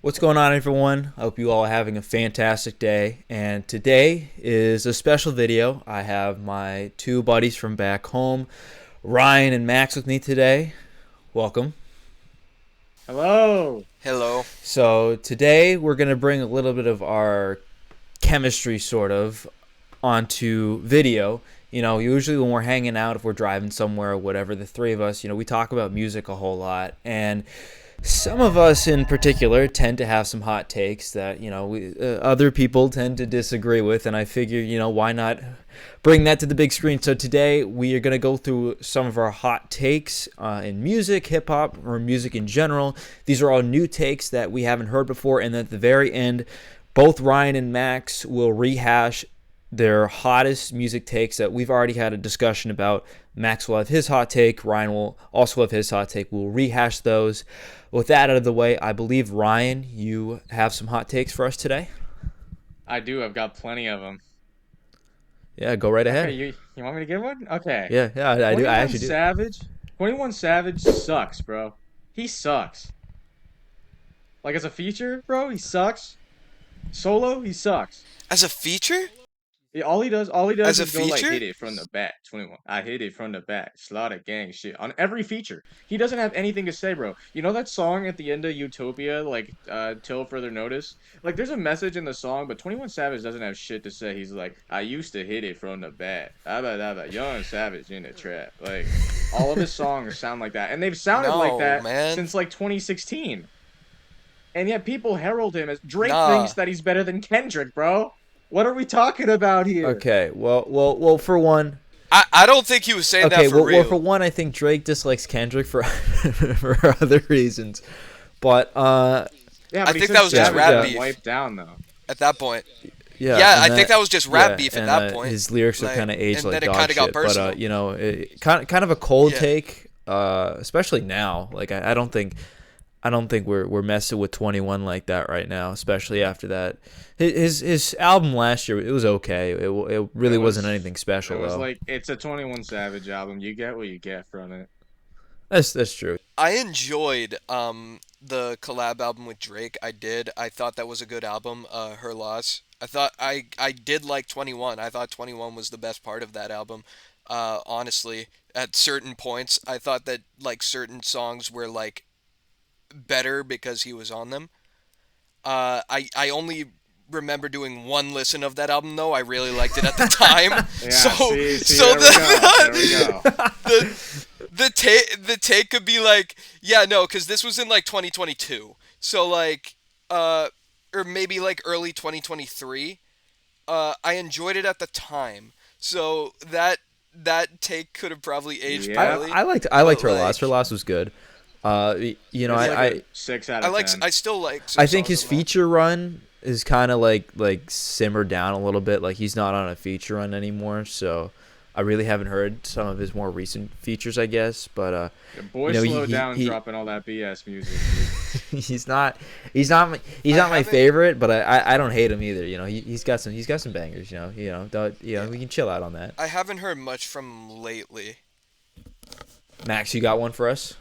What's going on, everyone? I hope you all are having a fantastic day. And today is a special video. I have my two buddies from back home, Ryan and Max, with me today. Welcome. Hello. Hello. So today we're going to bring a little bit of our chemistry sort of onto video. Usually when we're hanging out, if we're driving somewhere or whatever, the three of us, we talk about music a whole lot. And some of us in particular tend to have some hot takes that, other people tend to disagree with. And I figure, why not bring that to the big screen? So today we are going to go through some of our hot takes in music, hip hop, or music in general. These are all new takes that we haven't heard before. And at the very end, both Ryan and Max will rehash their hottest music takes that we've already had a discussion about. Max will have his hot take. Ryan will also have his hot take. We'll rehash those. With that out of the way, I believe, Ryan, you have some hot takes for us today? I do. I've got plenty of them. Yeah, go right ahead. Okay, you want me to give one? Okay. Yeah, I do. I actually do. Savage. 21 Savage sucks, bro. He sucks. Like as a feature, bro, he sucks. Solo, he sucks. As a feature? All he does As a is go like feature? hit it from the back. 21. I hit it from the back. Slaughter gang shit on every feature. He doesn't have anything to say, bro. You know that song at the end of Utopia, like till further notice? Like there's a message in the song, but 21 Savage doesn't have shit to say. He's like, I used to hit it from the back. Young Savage in the trap. Like all of his songs sound like that, and they've sounded like No, that man. since like 2016. And yet people herald him as Drake Nah. thinks that he's better than Kendrick, bro. What are we talking about here? Okay, well, for one, I don't think he was saying okay, that for real. well, for one, I think Drake dislikes Kendrick for for other reasons, but Yeah, I but he think said that was just Savage rap got beef. Wiped down though. At that point. yeah, Yeah, and I think that was just rap beef at and, that point. His lyrics are Like, kind of aged and like then it dog kinda got shit, personal. kind of a cold Yeah. take, especially now. Like I don't think we're messing with 21 like that right now, especially after that. His album last year, it was okay. It really wasn't anything special It was though. like it's a 21 Savage album. You get what you get from it. That's true. I enjoyed the collab album with Drake. I did. I thought that was a good album, Her Loss. I did like 21. I thought 21 was the best part of that album. Honestly, at certain points, I thought that like certain songs were like better because he was on them. I only remember doing one listen of that album though. I really liked it at the time. Yeah, so see, so there we go. the take could be like, yeah, no, because this was in like 2022. So like or maybe like early 2023. I enjoyed it at the time. So that take could have probably aged Yeah. poorly. I liked But, Her Loss. like, Her Loss was good. It's like a 6 out I of like 10. I still like some I think songs his of that. feature run is kind of like simmered down a little bit. Like he's not on a feature run anymore, so I really haven't heard some of his more recent features, I guess. But Your boy you know, slow he- down he- dropping all that BS music. he's not my haven't- favorite, but I don't hate him either. He's got some bangers. We can chill out on that. I haven't heard much from him lately. Max, you got one for us?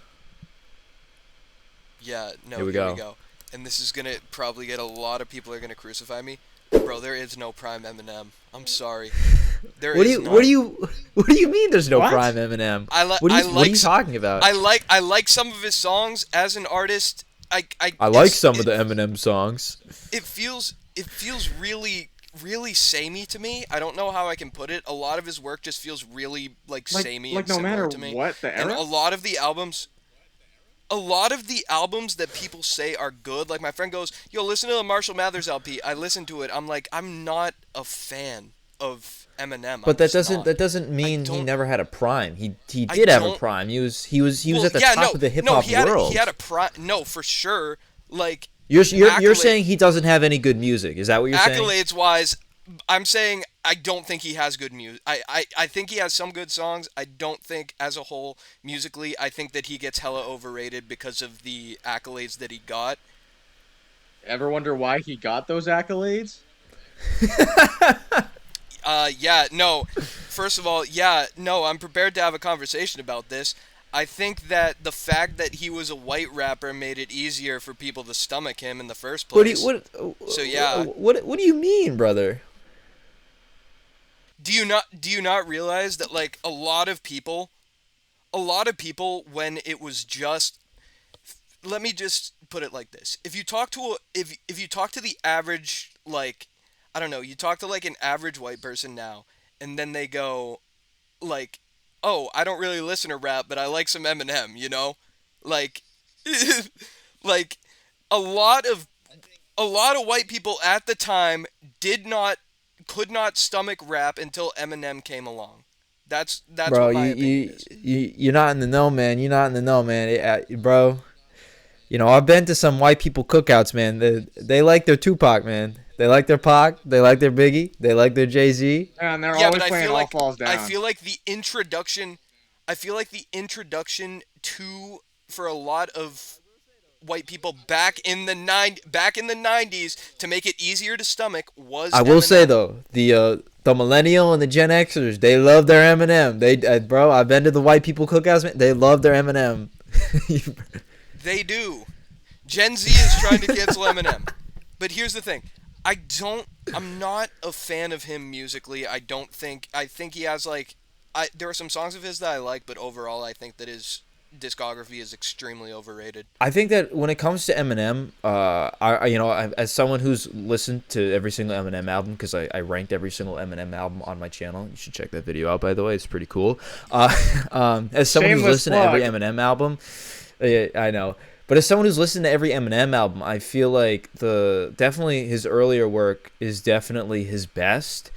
Yeah, no, Here we here we go. go. And this is gonna probably get a lot of people are gonna crucify me. Bro, there is no prime Eminem. I'm sorry. There What do is you none. what do you mean? There's no What? prime Eminem. I li- What are I you like talking about? I like some of his songs as an artist. I like it's- some of it- the Eminem songs. It feels really samey to me. I don't know how I can put it. A lot of his work just feels really like samey Like and no similar matter to me. what the And era. a lot of the albums that people say are good, like my friend goes, yo, listen to the Marshall Mathers LP. I listened to it. I'm like, I'm not a fan of Eminem. But I'm just not. that doesn't mean he don't- never had a prime. He I did have a don't- prime. He was Well, at the yeah, top no, of the hip no, hop he had world. he had a prime. No, for sure. Like You're accolade- saying he doesn't have any good music. Is that what you're saying? accolades wise, I'm saying I don't think he has good music. I think he has some good songs. I don't think as a whole musically, I think that he gets hella overrated because of the accolades that he got. Ever wonder why he got those accolades? Yeah, no. First of all, yeah, no, I'm prepared to have a conversation about this. I think that the fact that he was a white rapper made it easier for people to stomach him in the first What do you, place. what So yeah, what do you mean, brother? do you not realize that like a lot of people when it was just, let me just put it like this. If you talk to the average, like, I don't know, you talk to like an average white person now, and then they go like, "Oh, I don't really listen to rap, but I like some Eminem," you know? Like like a lot of white people at the time did not could not stomach rap until Eminem came along. That's Bro, what my opinion is. you're not in the know, man. You're not in the know, man. Bro, you know, I've been to some white people cookouts, man. They like their Tupac, man. They like their Pac. They like their Biggie. They like their Jay-Z. And they're Yeah, always but playing All Falls Down. I feel like the introduction to for a lot of white people back in the 90s to make it easier to stomach was I will say Eminem. though, the millennial and the Gen Xers, they love their Eminem. Bro, I've been to the white people cookouts, man. They love their Eminem. They do. Gen Z is trying to cancel Eminem. But here's the thing. I'm not a fan of him musically. I think he has like there are some songs of his that I like, but overall I think that his discography is extremely overrated. I think that when it comes to Eminem, as someone who's listened to every single Eminem album, because I ranked every single Eminem album on my channel. You should check that video out, by the way. It's pretty cool. As someone who's Shameless listened to every plug. Eminem album, yeah, I know. But as someone who's listened to every Eminem album, I feel like definitely his earlier work is definitely his best.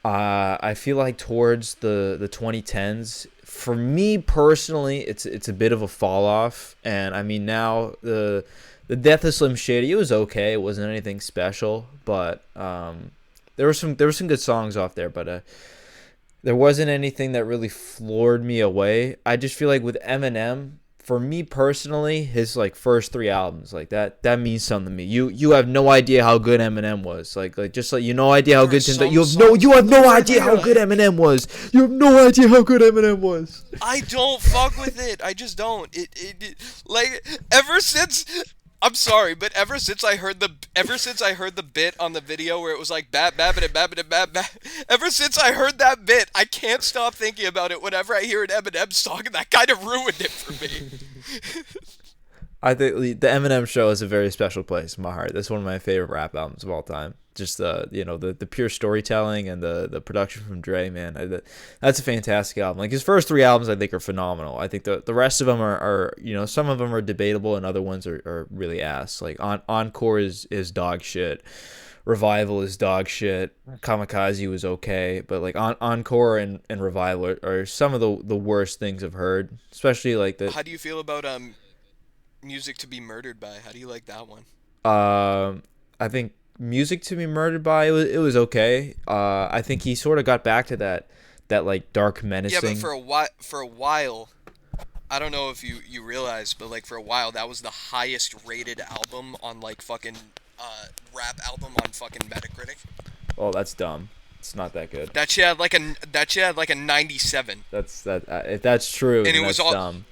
I feel like towards the 2010s, for me personally, it's a bit of a fall off. And I mean now the Death of Slim Shady, it was okay. It wasn't anything special, but there were some good songs off there, but there wasn't anything that really floored me away. I just feel like with Eminem, for me personally, his like first three albums, like that means something to me. You have no idea how good Eminem was. Like just like you no idea how There are good Tim. some You have songs no that idea how are good Eminem was. You have no idea how good Eminem was. I don't fuck with it. I just don't. Like ever since I'm sorry, but ever since I heard the bit on the video where it was like bat babbit babbit bat bat, ever since I heard that bit, I can't stop thinking about it whenever I hear an Eminem song, and that kind of ruined it for me. I think the Eminem Show is a very special place in my heart. That's one of my favorite rap albums of all time. Just the pure storytelling and the production from Dre, man. That's a fantastic album. Like his first three albums, I think are phenomenal. I think the rest of them are some of them are debatable and other ones are really ass. Like Encore is dog shit. Revival is dog shit. Kamikaze was okay, but like Encore and Revival are some of the worst things I've heard. Especially like the How do you feel about Music to Be Murdered By? How do you like that one? I think Music to Be Murdered By, it was okay. I think he sort of got back to that like dark menacing. Yeah, but for a while, I don't know if you realize, but like for a while that was the highest rated album on like fucking rap album on fucking Metacritic. Oh, that's dumb. It's not that good. That shit had like a 97. If that's true, And then it was that's all- dumb.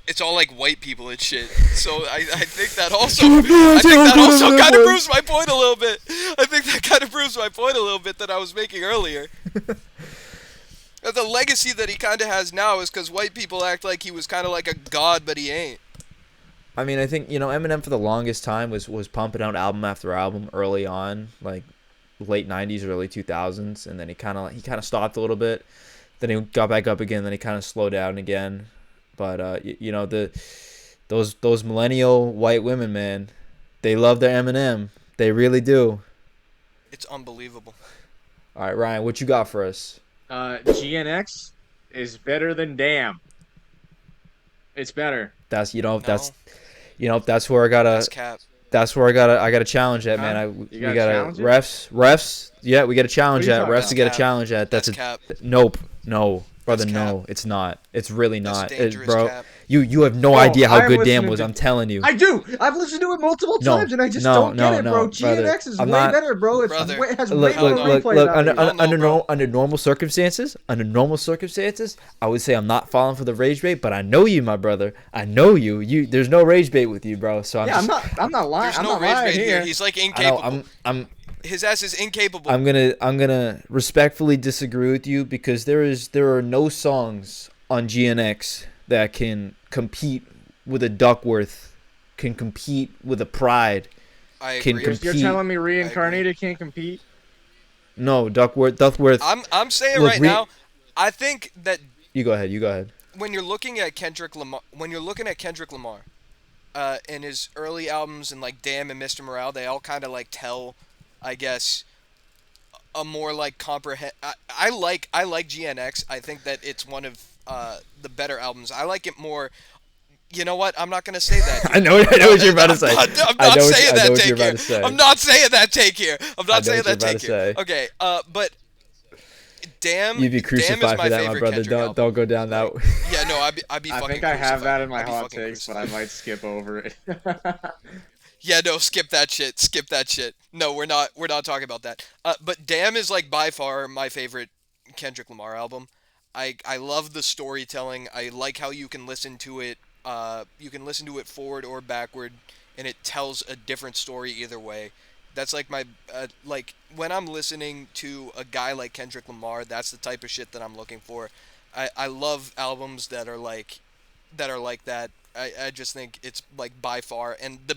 It's all like white people and shit. So I think that also You have no I idea think how that good also Eminem kind of was. proves my point a little bit. I think that kind of proves my point a little bit that I was making earlier. That the legacy that he kind of has now is because white people act like he was kind of like a god, but he ain't. I mean, I think Eminem for the longest time was pumping out album after album early on, like late '90s, early 2000s, and then he kind of stopped a little bit. Then he got back up again. Then he kind of slowed down again. But those millennial white women, man, they love their Eminem. They really do. It's unbelievable. All right, Ryan, what you got for us? GNX is better than Damn. It's better. That's No, that's where I gotta. that's cap. That's where I gotta challenge that, man. Huh? We You gotta gotta challenge it? refs. Yeah, we gotta challenge What are you that. talking Refs to get a about? challenge that. That's That's a cap. nope. No, brother, That's no, it's not. It's really That's not. dangerous Bro, cap. You have no Bro, idea how I'm good Damn listening was. to. I'm telling you. I do. I've listened to it multiple No, times, and I just no, don't get no, it, bro. no, brother. GNX is I'm way not. better, bro. Brother, It has Look, way hell more no. look, replay look. value. Hell no, bro. Under normal circumstances, I would say I'm not falling for the rage bait. But I know you, my brother. I know you. There's no rage bait with you, bro. So I'm Yeah, just. I'm not lying. There's I'm no not rage lying bait here. here. He's like I know. incapable. I'm. His ass is incapable. I'm gonna respectfully disagree with you because there are no songs on GNX that can compete with a Duckworth, can compete with a Pride, I can agree. You're compete. telling me Reincarnated can't compete? No, Duckworth. I'm saying Look, right now, I think that You go ahead. when you're looking at Kendrick Lamar, and his early albums and like Damn and Mr. Morale, they all kind of like tell, I guess, a more like comprehend. I like GNX. I think that it's one of the better albums. I like it more. You know what? I'm not gonna say that. I know what you're about to say. I'm I not know what- saying I know that what take you're about here. to say. I'm not saying that take here. I'm I not know saying what you're that about take to here. say. Okay. But Damn. You'd be Damn is crucified my for that, my favorite brother. Kendrick Don't album. don't go down that. Yeah, no, I'd be I fucking think I have crucified. that in my I'd be hot fucking takes, but I crucified. might skip over it. Yeah, no, skip that shit. Skip that shit. No, we're not talking about that. But Damn is like by far my favorite Kendrick Lamar album. I love the storytelling. I like how you can listen to it. You can listen to it forward or backward, and it tells a different story either way. That's like my like when I'm listening to a guy like Kendrick Lamar. That's the type of shit that I'm looking for. I love albums that are like that. I just think it's like by far, and the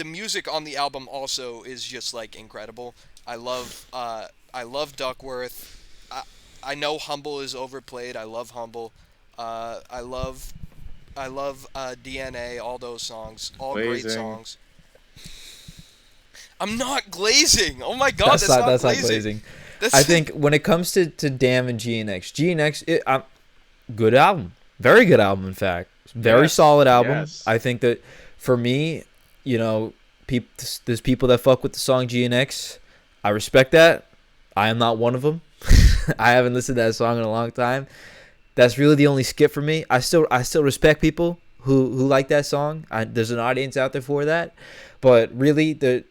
music on the album also is just like incredible. I love Duckworth. I know Humble is overplayed. I love Humble. I love DNA. All those songs, all great Glazing. songs. I'm not glazing. Oh my god, that's not glazing. I think when it comes to Damn and GNX, good album, very good album. In fact, very Yes, solid album. yes. I think that for me, there's people that fuck with the song GNX. I respect that. I am not one of them. I haven't listened to that song in a long time. That's really the only skip for me. I still respect people who like that song. There's an audience out there for that, but really the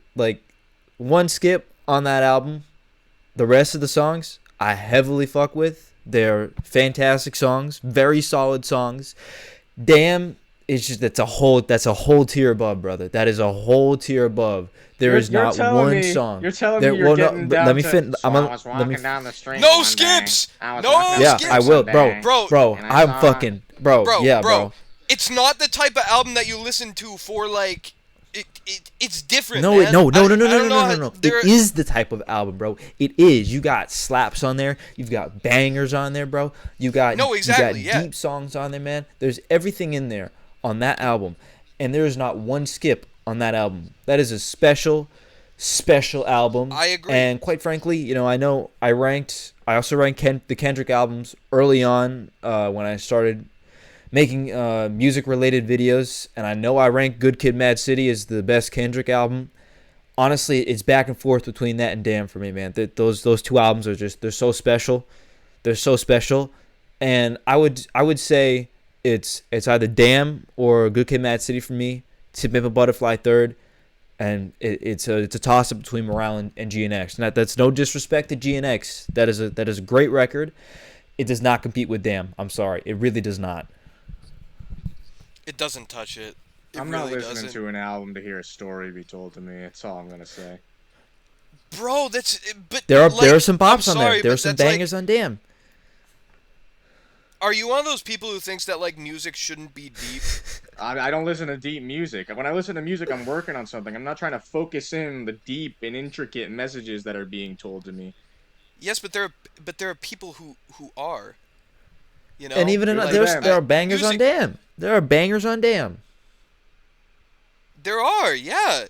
one skip on that album. The rest of the songs I heavily fuck with. They're fantastic songs, very solid songs. Damn is just that's a whole tier above, brother. That is a whole tier above. There is not one song. You're telling There- me you're well, no, getting but down let me to, fin- "So I'm I gonna- was let me walking f- down the street No one day. skips! I was No walking down Yeah, the skips! street I will, one day, Bro, and I I'm saw- fucking, bro. Yeah, bro. It's not the type of album that you listen to for like. It's different. No, man. no. I don't know how- there- It is the type of album, bro. It is. You got slaps on there. You've got bangers on there, bro. You got exactly, You got yeah. deep songs on there, man. There's everything in there on that album, and there is not one skip on that album. That is a special album. I agree. And quite frankly, I know I also ranked the Kendrick albums early on when I started making music related videos, and I know I rank Good Kid, Mad City as the best Kendrick album. Honestly, it's back and forth between that and Damn for me, man. Those two albums are they're so special. They're so special, and I would say it's either Damn or Good Kid, Mad City for me. To Pimp a Butterfly third, and it's a toss up between Morale and GNX. And that's no disrespect to GNX. That is a great record. It does not compete with Damn. I'm sorry, it really does not. It doesn't touch it. It I'm really not listening doesn't. to an album to hear a story be told to me. That's all I'm gonna say. Bro, that's but There are like, some bops I'm on sorry, there. There are but some that's, like, bangers on Damn. Are you one of those people who thinks that like music shouldn't be deep? I don't listen to deep music. When I listen to music, I'm working on something. I'm not trying to focus in the deep and intricate messages that are being told to me. Yes, but there are people who are. You know, And even Like there are bangers on music- Damn. There are bangers on Damn. There are, yeah.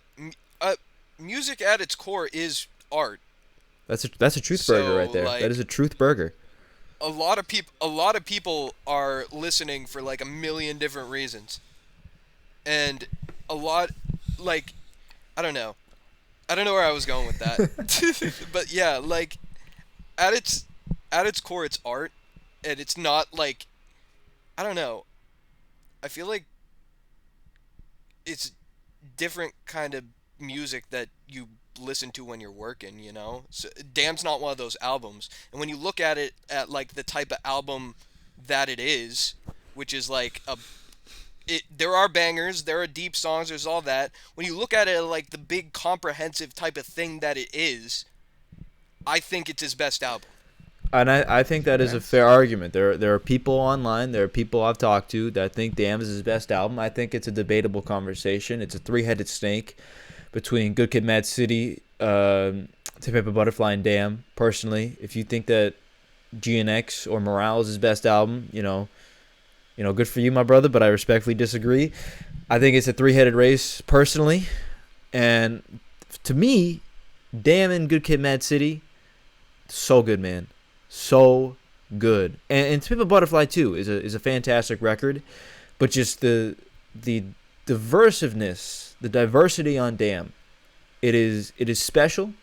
Music at its core is art. That's a truth burger right there. like- That is a truth burger. A lot of people are listening for like a million different reasons, and a lot, like, I don't know where I was going with that, but yeah, like, at its core, it's art, and it's not like, I don't know, I feel like it's different kind of music that you listen to when you're working, you know? So, Damn's not one of those albums. And when you look at it at like the type of album that it is, which is like a there are bangers, there are deep songs, there's all that. When you look at it like the big comprehensive type of thing that it is, I think it's his best album. And I think that is a That's fair argument. There are people online, there are people I've talked to that think Damn is his best album. I think it's a debatable conversation. It's a three-headed snake between Good Kid, Mad City, To Pimp a Butterfly, and Damn. Personally, if you think that GNX or Morale is his best album, good for you, my brother. But I respectfully disagree. I think it's a three-headed race, personally. And to me, Damn and Good Kid, Mad City, so good, man. So good. And To Pimp a Butterfly too is a fantastic record, but just the diversiveness, the diversity on Damn, it is special,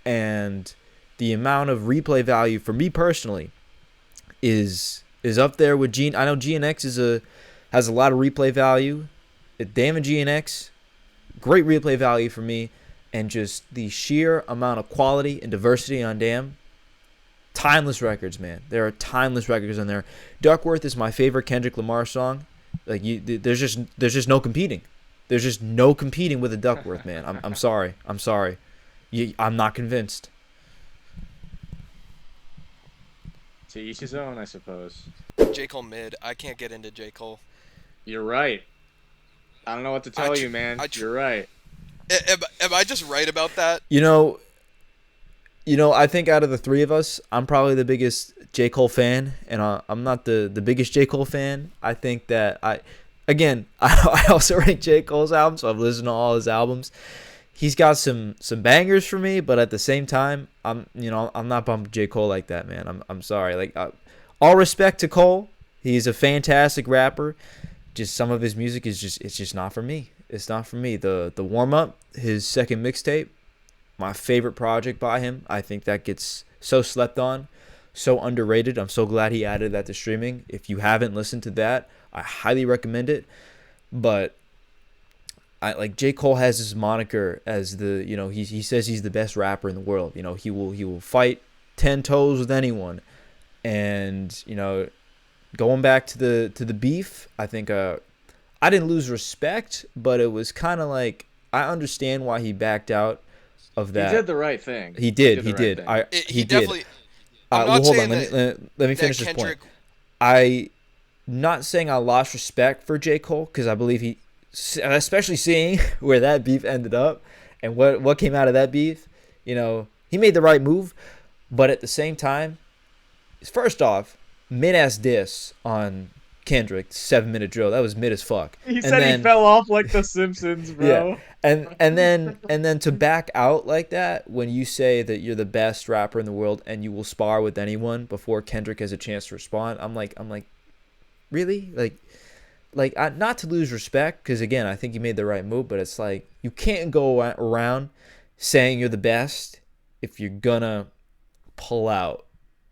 and the amount of replay value for me personally is up there with I know GNX has a lot of replay value. Damn and GNX, great replay value for me, and just the sheer amount of quality and diversity on Damn. Timeless records, man. There are timeless records on there. Duckworth is my favorite Kendrick Lamar song. Like there's just no competing. There's just no competing with a Duckworth, man. I'm sorry. I'm not convinced. to each his own, I suppose. J. Cole mid. I can't get into J. Cole. You're right. I don't know what to tell you, man. You're right. Am I just right about that? I think out of the three of us, I'm probably the biggest J. Cole fan, and I'm not the biggest J. Cole fan. I think that I also rank J. Cole's albums, so I've listened to all his albums. He's got some bangers for me, but at the same time, I'm not bumping J. Cole like that, man. I'm sorry. Like, all respect to Cole, he's a fantastic rapper. Just some of his music it's just not for me. It's not for me. The warm up, his second mixtape, my favorite project by him. I think that gets so slept on, so underrated. I'm so glad he added that to streaming. If you haven't listened to that, I highly recommend it. But J. Cole has this moniker as he says he's the best rapper in the world. He will fight 10 toes with anyone. And going back to the beef, I think I didn't lose respect, but it was kind of like I understand why he backed out of that. He did the right thing. He did. He did the right thing. He did. definitely. I'm not hold saying on. Let me finish this point. I not saying I lost respect for J. Cole, because I believe he, especially seeing where that beef ended up and what came out of that beef, he made the right move. But at the same time, first off, mid-ass diss on Kendrick, 7-minute drill. That was mid as fuck. He said he fell off like The Simpsons, bro. Yeah. And then to back out like that when you say that you're the best rapper in the world and you will spar with anyone before Kendrick has a chance to respond, I'm like, really? Not to lose respect, because again, I think you made the right move, but it's like you can't go around saying you're the best if you're gonna pull out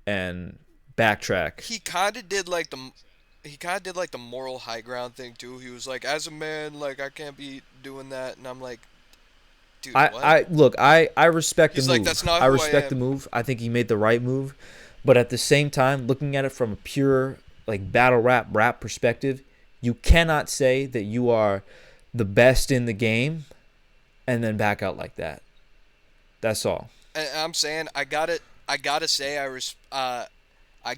and backtrack. He kind of did like the moral high ground thing too. He was like, as a man, like I can't be doing that, and I'm like, dude, what? I respect the move. He's like, that's not I who respect I the am. move. I think he made the right move, but at the same time, looking at it from a pure like battle rap perspective, you cannot say that you are the best in the game and then back out like that. That's all. And I'm saying I gotta say I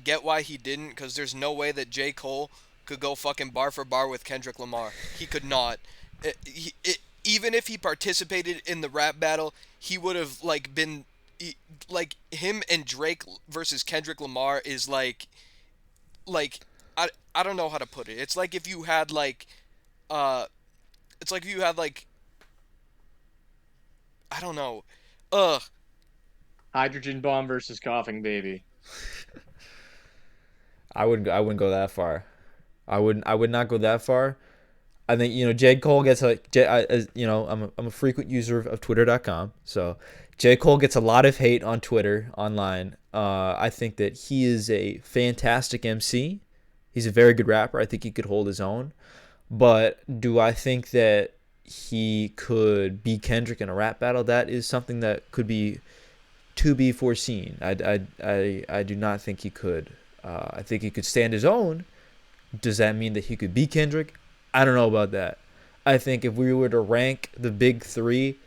get why he didn't, because there's no way that J. Cole could go fucking bar for bar with Kendrick Lamar. He could not. Even if he participated in the rap battle, he would have been him and Drake versus Kendrick Lamar is like I don't know how to put it. It's like if you had I don't know. Hydrogen bomb versus coughing baby. I wouldn't go that far. I would not go that far. I think J. Cole gets I'm a frequent user of Twitter.com, so J. Cole gets a lot of hate on Twitter online. I think that he is a fantastic MC. He's a very good rapper. I think he could hold his own. But do I think that he could beat Kendrick in a rap battle? That is something that could be to be foreseen. I do not think he could. I think he could stand his own. Does that mean that he could beat Kendrick? I don't know about that. I think if we were to rank the big three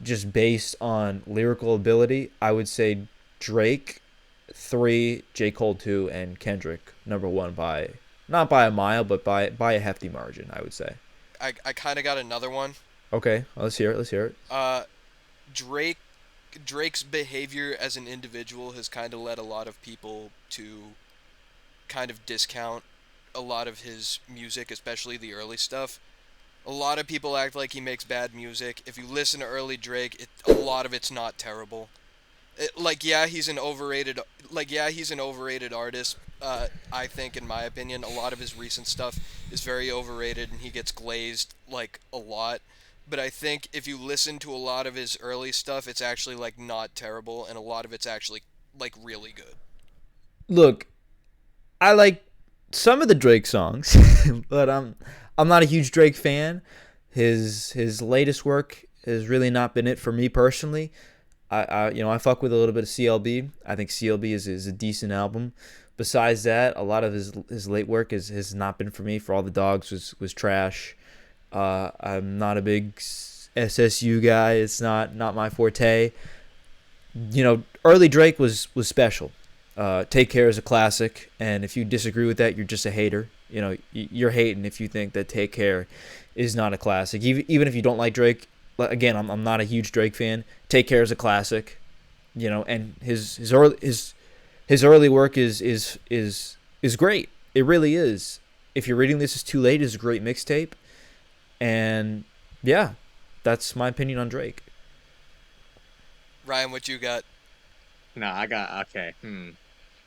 just based on lyrical ability, I would say Drake 3, J. Cole 2, and Kendrick number 1 by not by a mile, but by a hefty margin, I would say. I kind of got another one. Okay, let's hear it. Let's hear it. Drake Drake's behavior as an individual has kind of led a lot of people to kind of discount a lot of his music, especially the early stuff. A lot of people act like he makes bad music. If you listen to early Drake, a lot of it's not terrible. He's an overrated. He's an overrated artist. I think, in my opinion, a lot of his recent stuff is very overrated, and he gets glazed like a lot. But I think if you listen to a lot of his early stuff, it's actually like not terrible, and a lot of it's actually like really good. Look, I like some of the Drake songs, but I'm not a huge Drake fan. His latest work has really not been it for me personally. I fuck with a little bit of CLB. I think CLB is a decent album. Besides that, a lot of his late work has not been for me. For All the Dogs was trash. I'm not a big SSU guy. It's not my forte. Early Drake was special. Take Care is a classic, and if you disagree with that, you're just a hater. You're hating if you think that Take Care is not a classic. Even if you don't like Drake, again, I'm not a huge Drake fan. Take Care is a classic, and his early work is great. It really is. If you're reading This Is Too Late, is a great mixtape, and yeah, that's my opinion on Drake. Ryan, what you got? Nah, I got okay.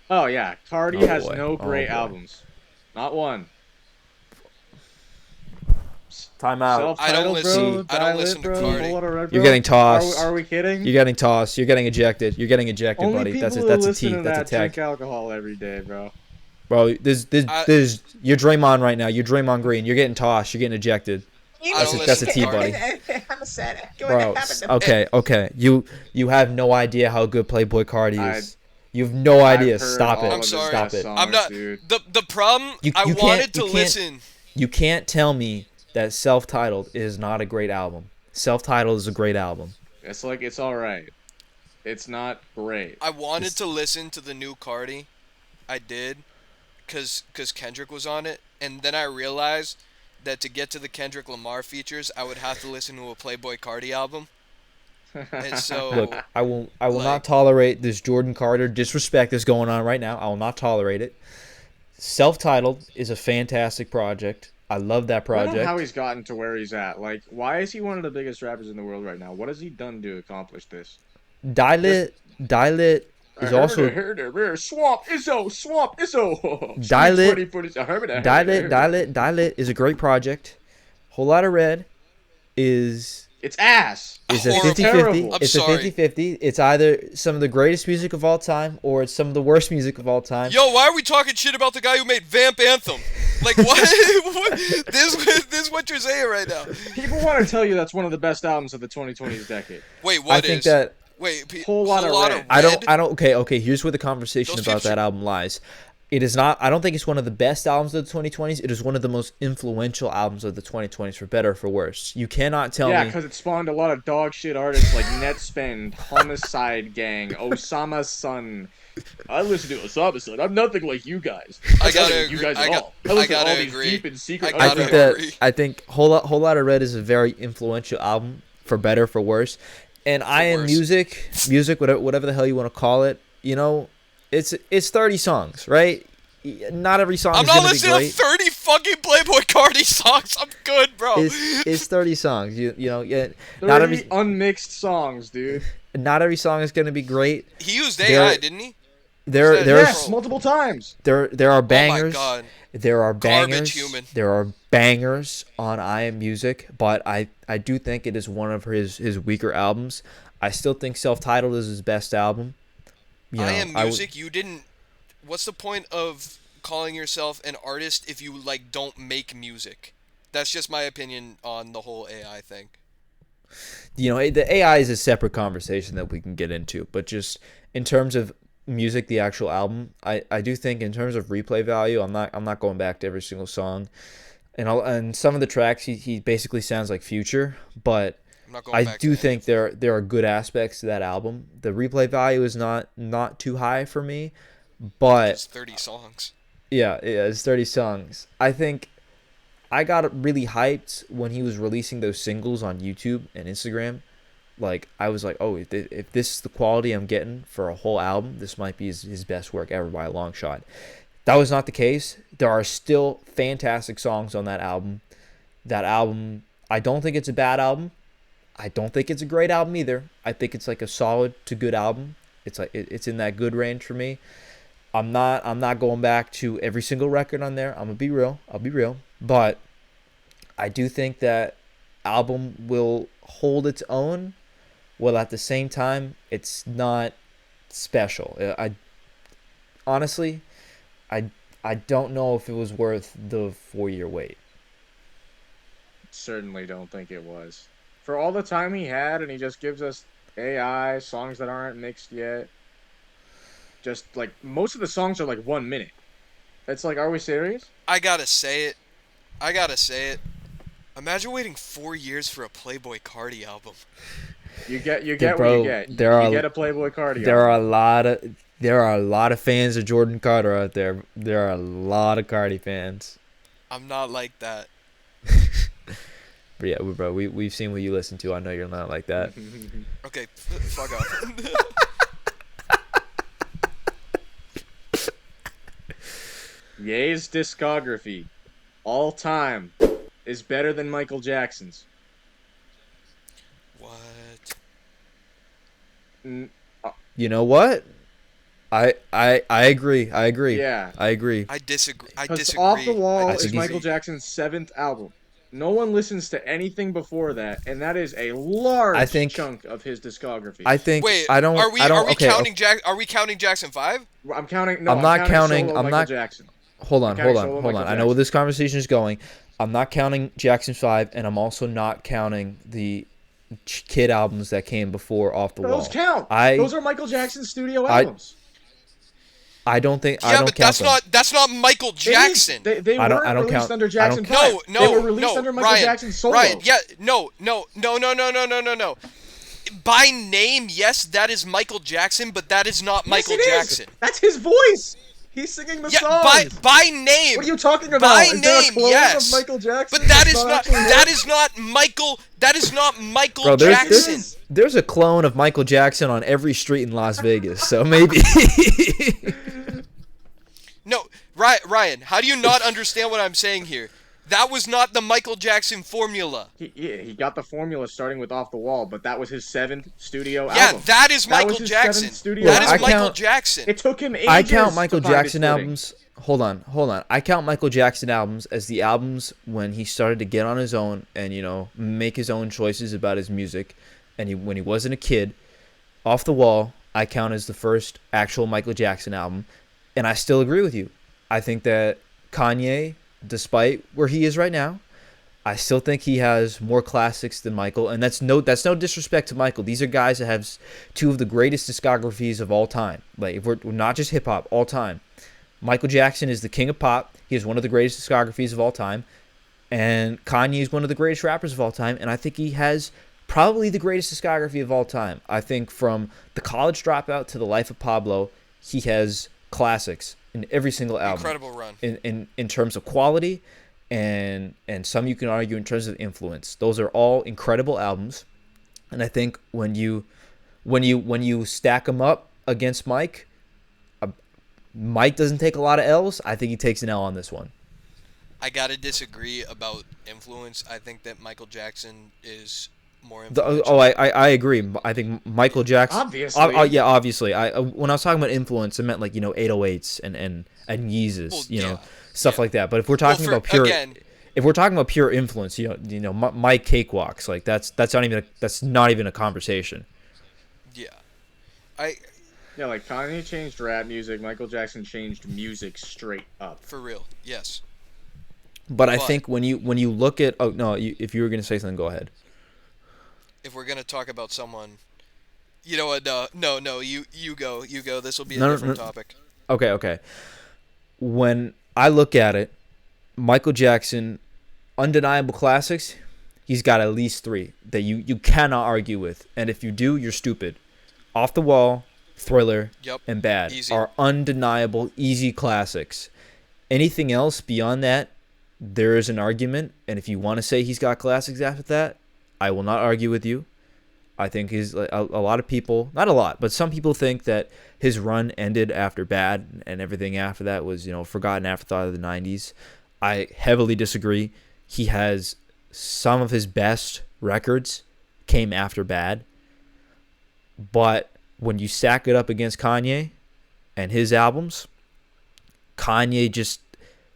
Oh yeah, Cardi Oh, has boy. no Oh, great boy. albums, not one. Time out. I don't Self-titled, listen- bro. I don't Die Lit, listen to bro. Cardi. Whole lot of red, You're bro. getting tossed. Are we kidding? You're getting tossed. You're getting ejected. You're getting ejected, Only buddy. people That's a who T. listen to That's a that tag. drink alcohol every day, bro. Bro, there's I- you're Draymond right now. You're Draymond Green. You're getting tossed. You're getting ejected. I don't That's a listen T, to Cardi. buddy. I'm sad. Bro, okay. You have no idea how good Playboy Cardi is. You have no idea. Stop it. I'm sorry. Stop it. I'm not. Dude. The problem. You I can't- wanted to you can't- listen. You can't tell me that Self-Titled is not a great album. Self-Titled is a great album. It's all right. It's not great. I wanted to listen to the new Cardi. I did, cause Kendrick was on it, and then I realized that to get to the Kendrick Lamar features, I would have to listen to a Playboy Cardi album. And so Look, I will like- not tolerate this Jordan Carter disrespect that's going on right now. I will not tolerate it. Self-Titled is a fantastic project. I love that I don't know project. how he's gotten to where he's at. Like, why is he one of the biggest rappers in the world right now? What has he done to accomplish this? Dilit is also Swamp Izzo. Dilit is a great project. Whole Lotta Red is It's ass. a Horrible. 50-50. Terrible. I'm It's a sorry. 50-50. It's either some of the greatest music of all time or it's some of the worst music of all time. Yo, why are we talking shit about the guy who made Vamp Anthem? Like what? This is what you're saying right now. People want to tell you that's one of the best albums of the 2020s decade. Wait, I what think is? that Wait, Whole Lotta Red. I don't okay, here's where the conversation Those about features- that album lies. It is not I don't think it's one of the best albums of the 2020s. It is one of the most influential albums of the 2020s, for better or for worse. You cannot tell Yeah, me because it spawned a lot of dog shit artists like Netspend, Homicide Gang, Osama's Son. I listen to Osama's Son. I'm nothing like you guys. I gotta like you agree. guys I at got- all. I I listen to gotta all these agree. deep and secret. I I gotta think agree. that I think Whole Lotta Red is a very influential album, for better or for worse. And I Am worse. music, whatever the hell you want to call it, it's 30 songs, right? Not every song I'm is not gonna be listening to great. 30 fucking Playboy Cardi songs. I'm good, bro. It's 30 songs. Not 30 every unmixed songs, dude. song is gonna be great. He used There- AI, didn't he? There Said- there's Yes, multiple times. there are bangers. Oh my god. There are Garbage bangers. human. There are bangers on I Am Music, but I do think it is one of his weaker albums. I still think Self-Titled is his best album. I Am would- Music, you didn't. What's the point of calling yourself an artist if you like don't make music. That's just my opinion on the whole AI thing. The AI is a separate conversation that we can get into, but just in terms of music, the actual album, I do think in terms of replay value, I'm not going back to every single song, and some of the tracks he basically sounds like Future, but I'm not going I back do to think there are good aspects to that album. The replay value is not too high for me, but it's 30 songs. yeah, it's 30 songs. I think I got really hyped when he was releasing those singles on YouTube and Instagram. Like, I was like, oh, if this is the quality I'm getting for a whole album, this might be his best work ever by a long shot. That was not the case. There are still fantastic songs on that album. That album, I don't think it's a bad album. I don't think it's a great album either. I think it's like a solid to good album. It's like it's in that good range for me. I'm not going back to every single record on there. I'm gonna be real. I'll be real. But I do think that album will hold its own, while at the same time it's not special. I honestly, I don't know if it was worth the 4-year wait. Certainly don't think it was. For all the time he had, and he just gives us AI songs that aren't mixed yet. Just like most of the songs are like 1 minute. It's like, are we serious? I gotta say it. Imagine waiting 4 years for a Playboy Cardi album. You get Bro, what you get. there You are- get a Playboy Cardi. There are album. a lot of fans of Jordan Carter out there. There are a lot of Cardi fans. I'm not like that. But yeah, bro, we've seen what you listen to. I know you're not like that. Okay, fuck off. Ye's discography, all time, is better than Michael Jackson's. What? N- You know what? I agree. Yeah. I agree. I disagree. Because Off the Wall I is think Michael Jackson's 7th album. No one listens to anything before that, and that is a large chunk of his discography. I think Wait, I don't. Are we okay, counting Are we counting Jackson 5? I'm counting. No, I'm not counting. solo I'm Michael not. Jackson. Hold on. counting solo I Michael know where this conversation is going. I'm not counting Jackson 5, and I'm also not counting the Kid albums that came before Off the Wall. Those count. I- Those are Michael Jackson's studio albums. I don't think. Yeah, I don't but count them. that's not Michael Jackson. They I don't- weren't I don't released count- under I Jackson don't- 5. No, They were released under Michael Ryan, Jackson's solo. Ryan, yeah, no. By name, yes, that is Michael Jackson, but that is not Yes, Michael it is. Jackson. That's his voice. He's singing the Yeah, songs. by name. What are you talking about? By Is there a name, clone yes. of Michael Jackson? But that that's is not actually him? that is not Michael. That is not Michael Bro, Jackson. there's a clone of Michael Jackson on every street in Las Vegas, so maybe. No, Ryan, how do you not understand what I'm saying here? That was not the Michael Jackson formula. He got the formula starting with Off the Wall, but that was his 7th studio Yeah, album. that is That was Michael his Jackson. 7th studio That is album. Michael count- Jackson. It took him ages I count Michael to find his Jackson footing. albums. Hold on. I count Michael Jackson albums as the albums when he started to get on his own and make his own choices about his music, and when he wasn't a kid. Off the Wall, I count as the first actual Michael Jackson album, and I still agree with you. I think that Kanye, despite where he is right now, I still think he has more classics than Michael, and that's no disrespect to Michael. These are guys that have two of the greatest discographies of all time. Like, if we're not just hip hop, all time. Michael Jackson is the king of pop. He has one of the greatest discographies of all time, and Kanye is one of the greatest rappers of all time. And I think he has probably the greatest discography of all time. I think from The College Dropout to The Life of Pablo, he has classics in every single album. Incredible run. In terms of quality, and some you can argue in terms of influence. Those are all incredible albums, and I think when you stack them up against Mike, Mike doesn't take a lot of L's. I think he takes an L on this one. I gotta disagree about influence. I think that Michael Jackson is more The, influential. I agree. I think Michael Jackson. Obviously. Yeah, obviously. When I was talking about influence, I meant like 808s and Yeezus, Well, yeah, stuff like that. But if we're talking about pure, if we're talking about pure influence, Mike Cakewalks, like that's not even a conversation. Yeah, I Yeah, like Kanye changed rap music, Michael Jackson changed music straight up. For real. Yes. But I But think when you look at oh no, if you were gonna say something, go ahead. if we're gonna talk about someone, you know what? No, no, no. You go. You go. This will be a No, no, different no. topic. Okay, okay. When I look at it, Michael Jackson, undeniable classics. He's got at least three that you cannot argue with, and if you do, you're stupid. Off the Wall, Thriller, Yep. and Bad Easy. are undeniable, easy classics. Anything else beyond that, there is an argument, and if you want to say he's got classics after that, I will not argue with you. I think he's a lot of people, not a lot, but some people think that his run ended after Bad, and everything after that was, forgotten afterthought of the 90s. I heavily disagree. He has some of his best records came after Bad, but when you stack it up against Kanye and his albums, Kanye just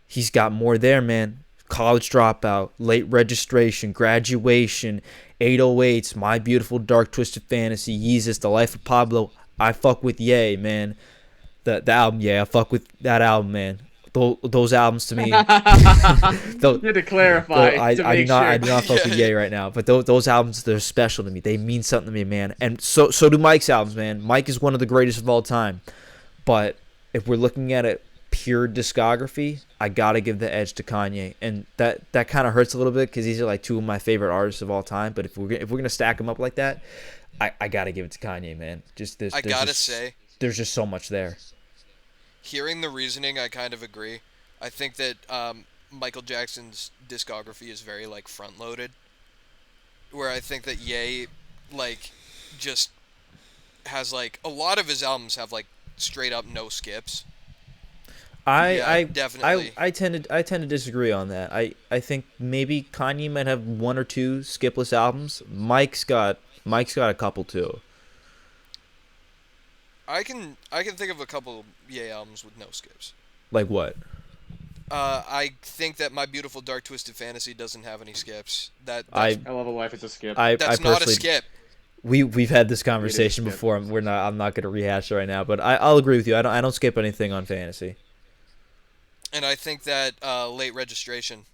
he's got more there, man. College Dropout, Late Registration, Graduation, 808s, My Beautiful Dark Twisted Fantasy, Yeezus, The Life of Pablo. I fuck with Ye, man. The album, yeah, I fuck with that album, man. Those albums to me, You those, had to clarify to I do make not sure. I do not fuck with Yeah. Ye right now. But those albums, they're special to me. They mean something to me, man. And so do Mike's albums, man. Mike is one of the greatest of all time. But if we're looking at it pure discography, I gotta give the edge to Kanye, and that kind of hurts a little bit because these are like two of my favorite artists of all time. But if we're gonna stack them up like that, I gotta give it to Kanye, man. Just I gotta say, there's just so much there. hearing the reasoning, I kind of agree. I think that Michael Jackson's discography is very like front loaded, where I think that Ye, like, just has like a lot of his albums have like straight up no skips. Yeah, definitely. I tend to disagree on that. I think maybe Kanye might have one or two skipless albums. Mike's got a couple too. I can think of a couple Ye albums with no skips. Like what? I think that My Beautiful Dark Twisted Fantasy doesn't have any skips. I I love a life. It's a skip. That's not a personally skip. we've had this conversation skip. before. I'm not gonna rehash it right now, but I'll agree with you. I don't skip anything on fantasy. And I think that Late Registration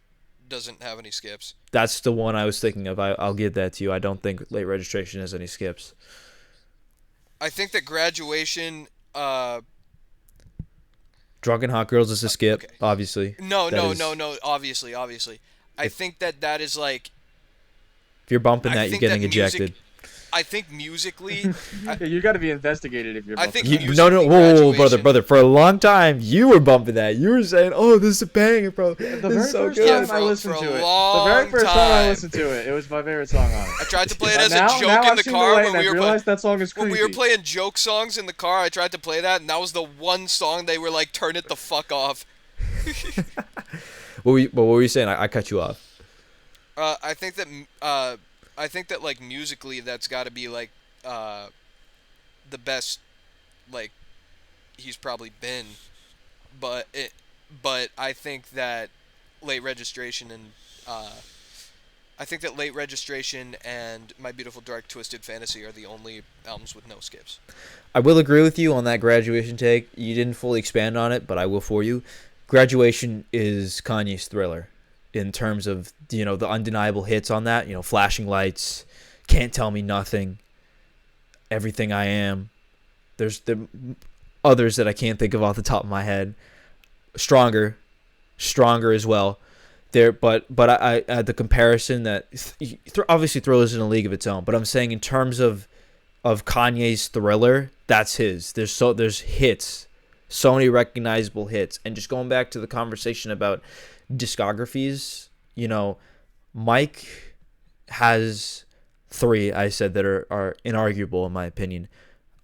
doesn't have any skips. That's the one I was thinking of. I'll give that to you. I don't think Late Registration has any skips. I think that Graduation. Drunken Hot Girls is a skip, Okay. obviously. No, That no, is- no, no. Obviously. I If- think that is like. If you're bumping I that, you're think getting that music- ejected. I think musically. Yeah, you got to be investigated if you're. I bumping think that. you- No, musically, whoa, Graduation. brother. For a long time, you were bumping that. You were saying, "Oh, this is a banger, bro. The This very is so first good." time for I a- listened for a to it, the long very first time I time. listened to it, it was my favorite song on it. I tried to play it But as now, a joke now in I've the seen car light when and we I were realized that song is when creepy. we were playing joke songs in the car. I tried to play that, and that was the one song they were like, "Turn it the fuck off." What were you saying? I cut you off. I think that like musically, that's got to be like the best like he's probably been, but I think that Late Registration and My Beautiful Dark Twisted Fantasy are the only albums with no skips. I will agree with you on that Graduation take. You didn't fully expand on it, but I will for you. Graduation is Kanye's Thriller in terms of, the undeniable hits on that. Flashing Lights, Can't Tell Me Nothing, Everything I Am. There's the others that I can't think of off the top of my head. Stronger as well. But I the comparison that obviously Thriller's in a league of its own. But I'm saying in terms of Kanye's Thriller, that's his. There's hits, so many recognizable hits. And just going back to the conversation about discographies, Mike has three, I said, that are inarguable in my opinion.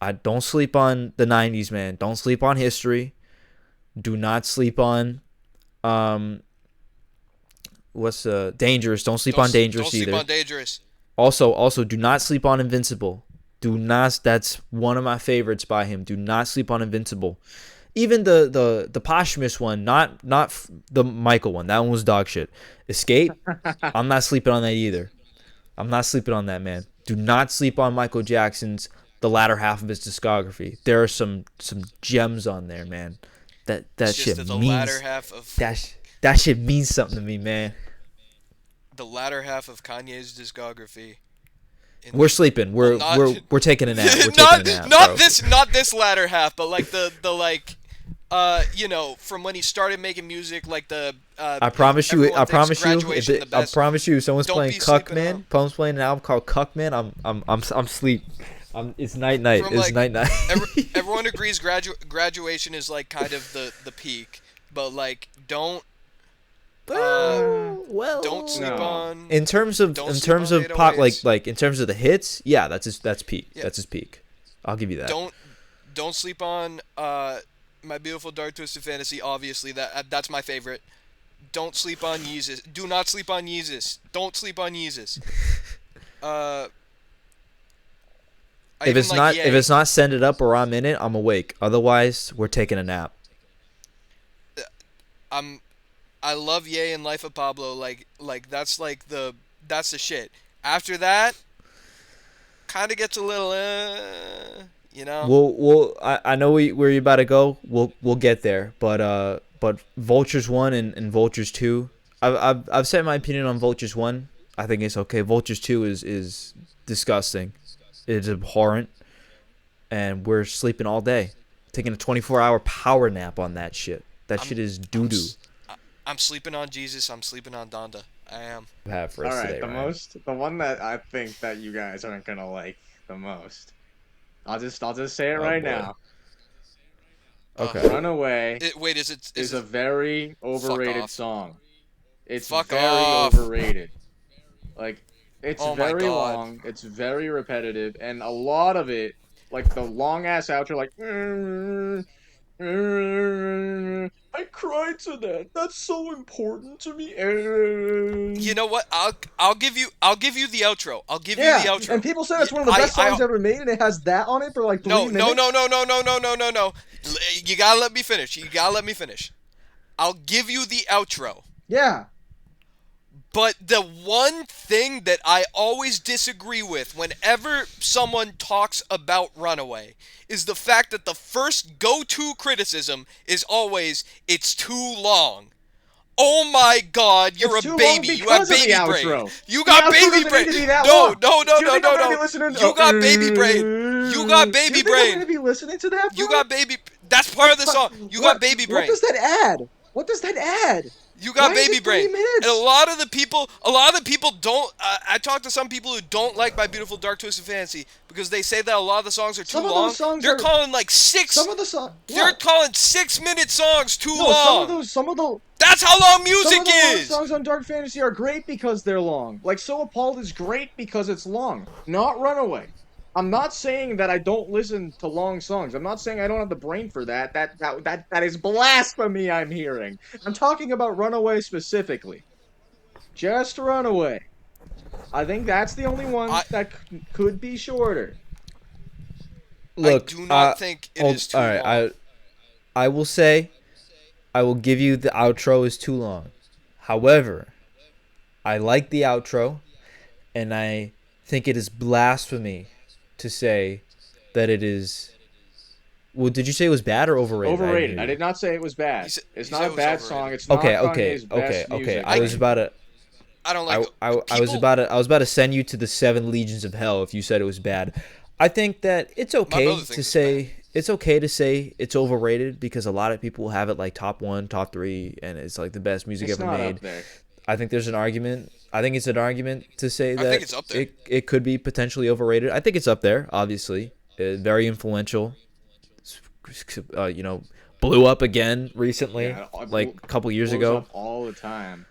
I don't sleep on the 90s, man. Don't sleep on History. Do not sleep on Dangerous. Don't sleep on Dangerous Don't sleep either. on Dangerous. Also, do not sleep on Invincible. Do not. That's one of my favorites by him. Do not sleep on Invincible. Even the posthumous one, not the Michael one. That one was dog shit. Escape. I'm not sleeping on that either. I'm not sleeping on that, man. Do not sleep on Michael Jackson's the latter half of his discography. There are some gems on there, man. That It's shit just that the means latter half of that shit means something to me, man. Kanye's discography. We're sleeping. We're Well, not- we're taking a nap. We're not taking a nap, not bro. this latter half, but like the like you know, from when he started making music, like the I promise you. everyone I thinks promise you. Graduation If the I best. promise you, if someone's Don't playing be Cuck sleeping Man. on. Someone's playing an album called Cuck Man. I'm sleep. It's night night. From, It's like, night night. Everyone agrees graduation is like kind of the peak, but like don't well, don't sleep No. on in terms of Don't in sleep terms on of pop, 808s. like in terms of the hits, yeah, that's peak. Yeah. That's his peak. I'll give you that. don't sleep on My Beautiful Dark Twisted Fantasy. Obviously that's my favorite. Don't sleep on Yeezus. Do not sleep on Yeezus. Don't sleep on Yeezus. I If even it's like not Ye. if it's not Send It Up or I'm in it, I'm awake. Otherwise, we're taking a nap. I love Ye and Life of Pablo. Like that's like that's the shit. After that, kind of gets a little you know. I know where you're about to go. We'll get there. But Vultures 1 and Vultures 2. I've said my opinion on Vultures 1. I think it's okay. Vultures 2 is disgusting. It's abhorrent. And we're sleeping all day. Taking a 24-hour power nap on that shit. That shit is doo-doo. I'm sleeping on Jesus. I'm sleeping on Donda. I am. Have for All us right, today, Ryan. the one that I think that you guys aren't gonna like the most. I'll just say it Oh, right boy. now. Okay. Runaway Wait, is it is a very overrated off. song. It's Fuck very off. overrated. Like, it's Oh my very God. long, it's very repetitive, and a lot of it, like the long ass outro, like I cried to that. That's so important to me. You know what? I'll give you the outro. I'll give Yeah, you the outro. and people say that's Yeah, one of the best I- songs ever made, and it has that on it for like 3 No, minutes. no. You gotta let me finish. I'll give you the outro. Yeah. But the one thing that I always disagree with whenever someone talks about Runaway is the fact that the first go-to criticism is always, it's too long. Oh my God, you're It's a too baby. long You have because of the baby brain. outro. You got The outro baby doesn't brain. need to be that No, long. no. Do you think I'm gonna be listening to- You got baby brain. You got baby You think I'm brain. gonna be listening to that? You bro? got baby. That's part of the song. You got baby brain. What does that add? What does that add? You got Why is baby it 3 brain. minutes? And a lot of the people don't. I talked to some people who don't like My Beautiful Dark Twisted Fantasy because they say that a lot of the songs are too Some of long. those songs They're are- calling like six. Some of the songs. They're calling 6-minute songs too No, long. some of the That's how long some music of the long is. songs on Dark Fantasy are great because they're long. Like So Appalled is great because it's long, not Runaway. I'm not saying that I don't listen to long songs. I'm not saying I don't have the brain for that. That is blasphemy I'm hearing. I'm talking about Runaway specifically. Just Runaway. I think that's the only one that could be shorter. Look, I do not think it is too all right, long. I will say, I will give you the outro is too long. However, I like the outro, and I think it is blasphemy to say that it is. Well, did you say it was bad or overrated? Overrated. I did not say it was bad. You said- It's you not said a it was bad overrated. song. It's not Okay, Kanye's best music. I was about to. I don't like. I was people- about to send you to the 7 legions of hell if you said it was bad. I think that it's okay brother to thinks it's say it's overrated because a lot of people will have it like top 1, top 3, and it's like the best music It's ever not made. up there. I think there's an argument. I think it's an argument to say that think it's up there. it could be potentially overrated. I think it's up there, obviously. Very influential. Blew up again recently, Yeah, like a couple years Blows ago. up all the time.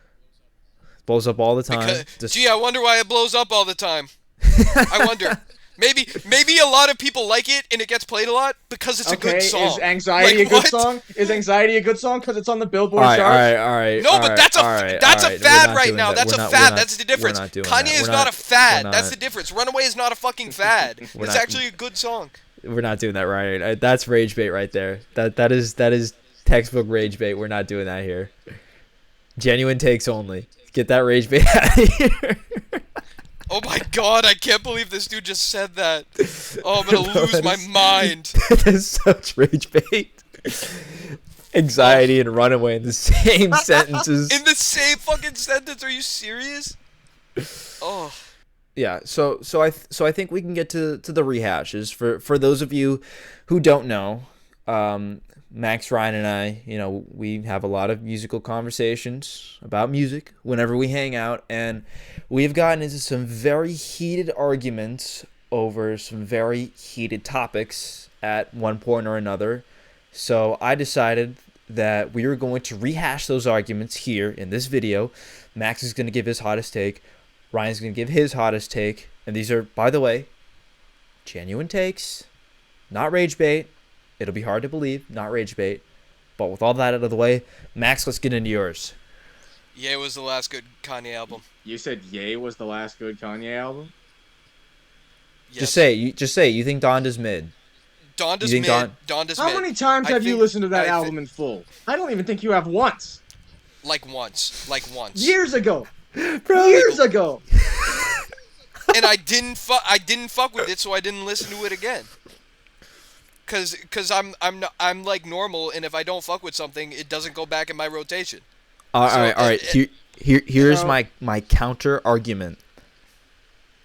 Blows up all the time. Because- Gee, I wonder why it blows up all the time. I wonder. Maybe a lot of people like it and it gets played a lot because it's a Okay, good song. is Anxiety Like, a good what? song? Is Anxiety a good song because it's on the Billboard all right, chart? all right. No, but that's a We're fad not right doing now. that. That's We're a not- fad. we're not- That's the difference. We're not doing Kanye that. is We're not a fad. we're That's not- the difference. Runaway is not a fucking fad. It's not- actually a good song. We're not doing that, right? That's rage bait right there. That is textbook rage bait. We're not doing that here. Genuine takes only. Get that rage bait out of here. Oh my God! I can't believe this dude just said that. Oh, I'm gonna Bro, lose that my is- mind. That is such rage bait. Anxiety and runaway in the same sentences. In the same fucking sentence. Are you serious? Oh, Yeah, so I think we can get to the rehashes for those of you who don't know. Max, Ryan, and I, we have a lot of musical conversations about music whenever we hang out, and we've gotten into some very heated arguments over some very heated topics at one point or another. So I decided that we were going to rehash those arguments here in this video. Max is going to give his hottest take. Ryan's going to give his hottest take. And these are, by the way, genuine takes, not rage bait. It'll be hard to believe, not rage bait. But with all that out of the way, Max, let's get into yours. yeah, was the last good Kanye album. You said Ye was the last good Kanye album? Yes. Just say you think Donda's mid. Donda's you mid. think Donda's How mid. many times I have you think- listened to that I thi- album in full? I don't even think you have once. Like once. Years ago. Bro, Years ago. And I didn't fuck with it, so I didn't listen to it again. Cause I'm like normal, and if I don't fuck with something, it doesn't go back in my rotation. all So, right. Here's know- my counter argument.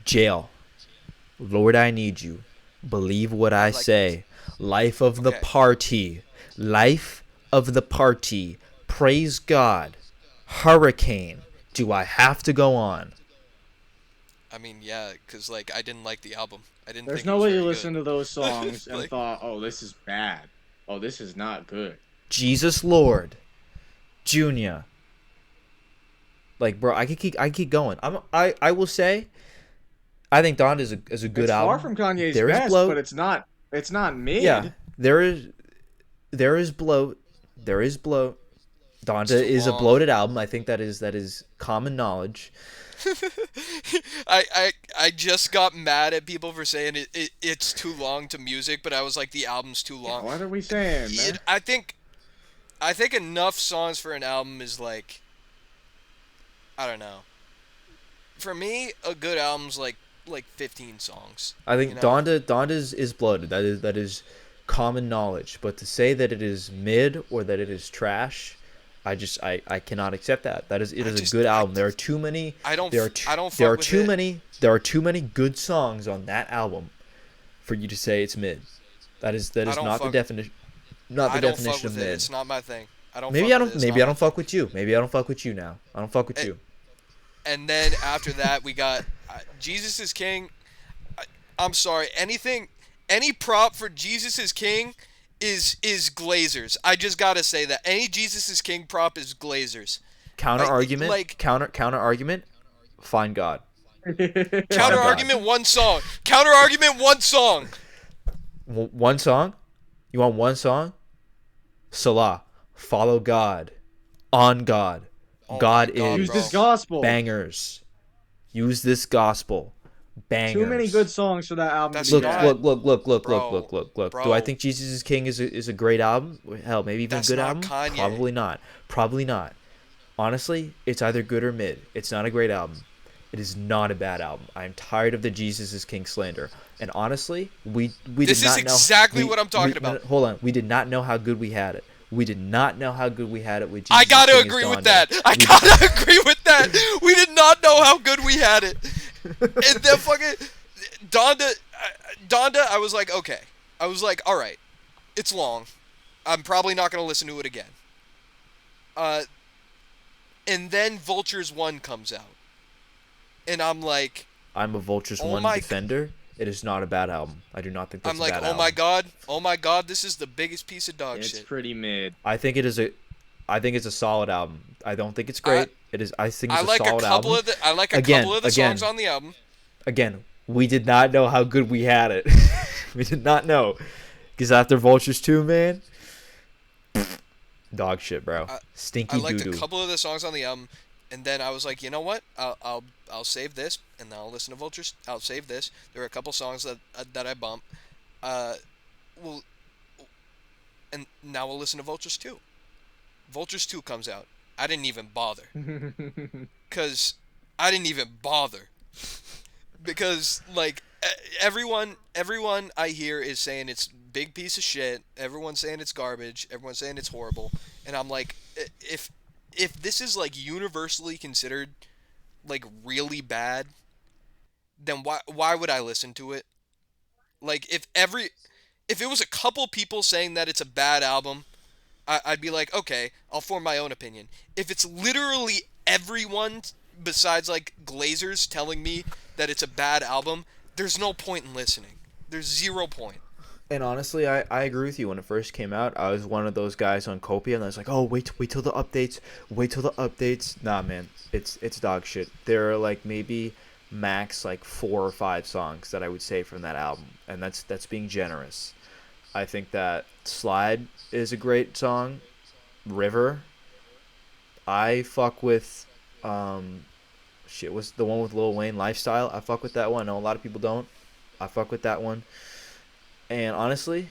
Jail. Lord, I need you. Believe what I like say. Life of the Okay. party. Life of the party. Praise God. Hurricane. Do I have to go on? I mean, yeah, cause like I didn't like the album. I didn't. There's think no it was way you very listened good. to those songs and Like- thought, oh, this is bad. Oh, this is not good. Jesus Lord. Junior. Like, bro, I could keep going. I will say, I think Donda is a good It's album. far from Kanye's There is best, bloat. but it's not mid. Yeah, there is bloat. There is bloat. Donda too is a long. bloated album. I think that is common knowledge. I just got mad at people for saying it's too long to music, but I was like, the album's too long. What are we saying, man? I think enough songs for an album is like, I don't know. For me, a good album's like 15 songs. I think You know? Donda is bloated. That is common knowledge. But to say that it is mid or that it is trash, I cannot accept that. It is just- a good I- album. There are too many. I don't There are I don't there fuck are with too it. many. There are too many good songs on that album for you to say it's mid. That is don't not the fuck- definition. Not the I don't fuck definition of with it. mid. It's not my thing. I don't. Maybe fuck I don't. with it. It's Maybe not I my don't fuck with you. Maybe I don't fuck with you now. I don't fuck with Eh, you. And then after that, we got Jesus is King. I'm sorry. Any prop for Jesus is King is Glazers. I just gotta say that any Jesus is King prop is Glazers. Counter argument. like- Counter argument. Find God. Counter God. argument, one song. Counter argument, one song. One song. You want one song? Salah. Follow God. On God. Oh God my God, is Use bro. this gospel. bangers. Use this gospel. Bangers. Too many good songs for that album That's to Look, be not- bad. look. Bro, Do I think Jesus is King is a great album? Hell, maybe even That's a good not album? Kanye. Probably not. Honestly, it's either good or mid. It's not a great album. It is not a bad album. I'm tired of the Jesus is King slander. And honestly, we This did not is know. exactly what I'm talking we- about. Hold on. We did not know how good we had it. We did not know how good we had it with Jesus. I gotta is King agree as with Donda. that. I We did- gotta agree with that. We did not know how good we had it. And then fucking Donda, I was like, okay. I was like, all right, it's long. I'm probably not gonna listen to it again. And then Vultures 1 comes out, and I'm like, I'm a Vultures Oh 1 my defender. It is not a bad album. I do not think that's I'm a like, bad oh album. my god, this is the biggest piece of dog It's shit. pretty mid. I think it's a solid album. I don't think it's great. I think it's I like a solid couple album. of the Again, couple of the again. songs on the album. Again, we did not know how good we had it. We did not know. Because after Vultures 2, man, dog shit, bro. I Stinky liked a doo-doo. couple of the songs on the album, and then I was like, you know what? I'll save this, and then I'll listen to Vultures. I'll save this. There are a couple songs that I bump. Well, and now we'll listen to Vultures 2. Vultures 2 comes out. I didn't even bother. Because I didn't even bother. Because, like, everyone I hear is saying it's big piece of shit. Everyone's saying it's garbage. Everyone's saying it's horrible. And I'm like, if this is like universally considered like really bad, then why would I listen to it? Like if it was a couple people saying that it's a bad album, I'd be like, okay, I'll form my own opinion. If it's literally everyone besides like Glazers telling me that it's a bad album, there's no point in listening. There's 0 point. And honestly, I agree with you. When it first came out, I was one of those guys on Copia, and I was like, oh, wait till the updates. Wait till the updates. Nah, man, it's dog shit. There are like maybe max like 4 or 5 songs that I would say from that album, and that's being generous. I think that Slide is a great song. River. I fuck with shit was the one with Lil Wayne, Lifestyle. I fuck with that one. I know a lot of people don't. I fuck with that one. And honestly,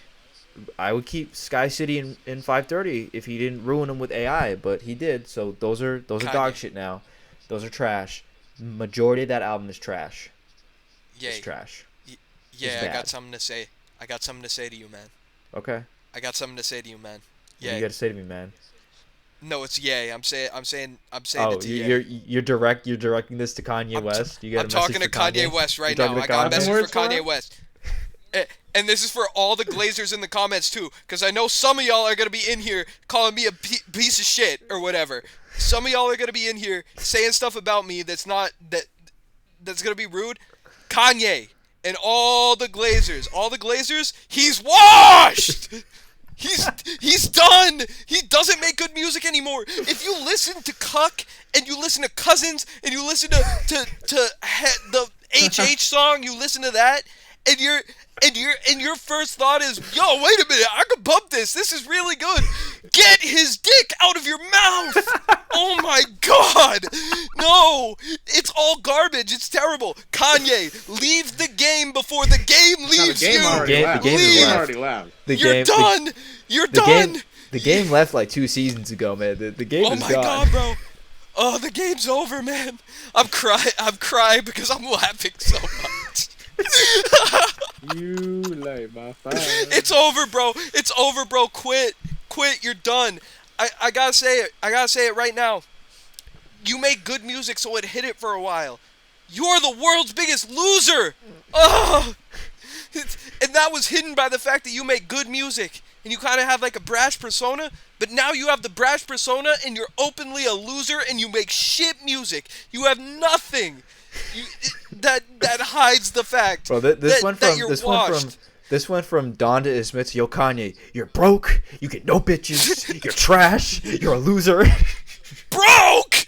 I would keep Sky City in 530 if he didn't ruin them with AI, but he did. So those are dog shit now. Those are trash. Majority of that album is trash. Yay. It's trash. Yeah, It's I bad. got something to say. I got something to say to you, man. Okay. I got something to say to you, man. What do you Yay. got to say to me, man? No, it's yay. I'm saying Oh, it to yay. you're directing this to Kanye West. You got I'm a message talking to for Kanye West right You're now. talking I to got a Kanye? message Words for Kanye for it? West. And this is for all the Glazers in the comments too, because I know some of y'all are gonna be in here calling me a piece of shit or whatever. Some of y'all are gonna be in here saying stuff about me that's gonna be rude. Kanye and all the Glazers, he's washed. He's done. He doesn't make good music anymore. If you listen to Cuck and you listen to Cousins and you listen to the HH song, you listen to that, and your first thought is, yo, wait a minute, I could bump this. This is really good. Get his dick out of your mouth. Oh my God. No, it's all garbage. It's terrible. Kanye, leave the game before the game leaves game you. already left. The game is The game left. already left. You're done. You're done. The game left like 2 seasons ago, man. The game Oh is my gone. God, bro. Oh, the game's over, man. I'm crying because I'm laughing so much. You light my fire. It's over, bro. It's over, bro. Quit. You're done. I gotta say it. I gotta say it right now. You make good music, so it hit it for a while. You're the world's biggest loser. Ugh. And that was hidden by the fact that you make good music. And you kind of have like a brash persona. But now you have the brash persona and you're openly a loser and you make shit music. You have nothing. That hides the fact Bro, this washed. went from Don to Ismet to Yo Kanye. You're broke. You get no bitches. You're trash. You're a loser. Broke.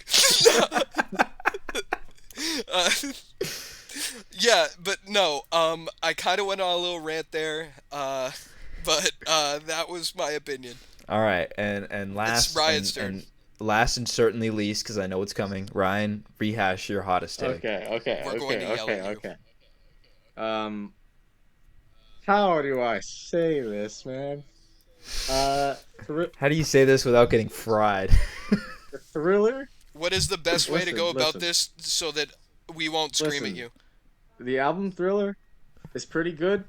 Yeah, but no. I kind of went on a little rant there. But that was my opinion. All right, and last It's Ryan's turn. and last and certainly least, because I know it's coming. Ryan, rehash your hottest take. We're going to yell at you. Okay. How do I say this, man? How do you say this without getting fried? Thriller. What is the best way to Listen, go about listen. this so that we won't scream at Listen. you? The album Thriller is pretty good.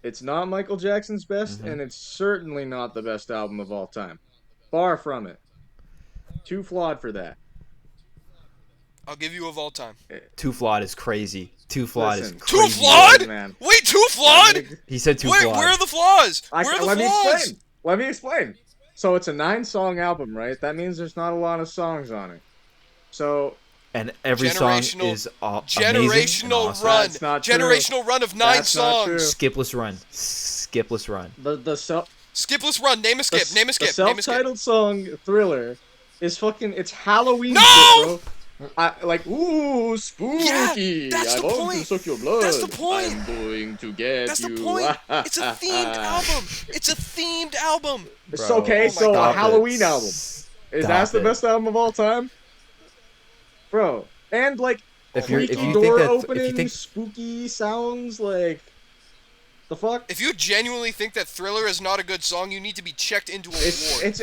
It's not Michael Jackson's best, and it's certainly not the best album of all time. Far from it. Too flawed for that. I'll give you of all time. Too flawed is crazy. Too flawed Listen. is Too crazy. flawed? Man. Wait, too flawed? He said too Where flawed. are the flaws? Where are the Let me flaws? explain. Let me explain. So it's a 9-song album, right? That means there's not a lot of songs on it. So And every song Generational- is amazing and Generational awesome. run. That's not true. Generational run of 9 That's not true. songs. Skipless run. Skipless run. the Skipless run. Name a skip. Name a skip. The Name a skip. self-titled song "Thriller" is fucking. It's Halloween No! shit, bro. Ooh, spooky. Yeah, that's I the want point. to suck your blood. That's the point. I'm going to get That's you. the point. It's a themed album. It's a themed album. It's Bro, okay. oh my So God. a Halloween album. Stop Is that the it. best album of all time, bro? And like If you're- if creaky you door think that opening, if you think spooky sounds like The fuck? If you genuinely think that Thriller is not a good song, you need to be checked into a ward.